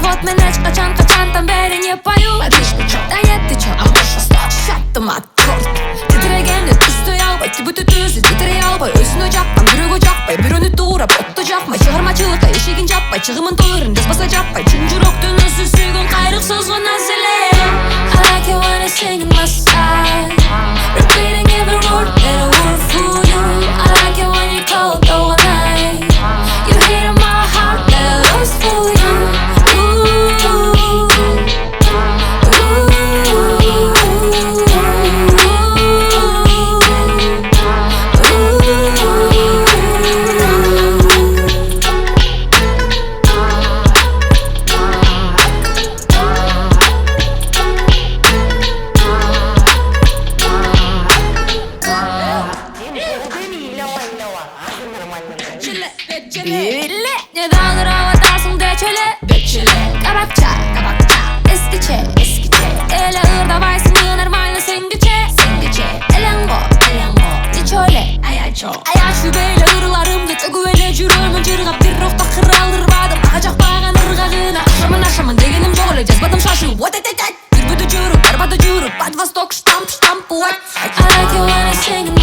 вот мен эч качан бери не пою. Да нет, ты чё, шаттым аккорд. Титирегенде түстөй албай, түбүтү түзү титирей албай, өзүнө жаккан бирөөгө жакпай, бирөөнү туурап отту жакмай, чыгармачылыкка эшигин жаппай, чыгымын толорун жазбаса жаппай, чын жүрөктүн өзү сүйгөн кайрык сөзгө назеле. I like it when it's singing my side, repeating every word that I word for you. I like it when you cold all night, you hit in my heart that I lost for you. Ne dağlar havadasın deçele, kabakça, eskiçe, ele ırda vaysın yınar mayla sengiçe, elengo, niçöyle, ayaş yübeyle ırlarım geçe güvele jürümün jırgap bir rokta kıralır badım, akacak bağın ırgağına, aşamın degenim joğla cezbadım şaşı, bir büdü jürüp, barbada jürüp, bad vostok, ştamp, what? I like it when I sing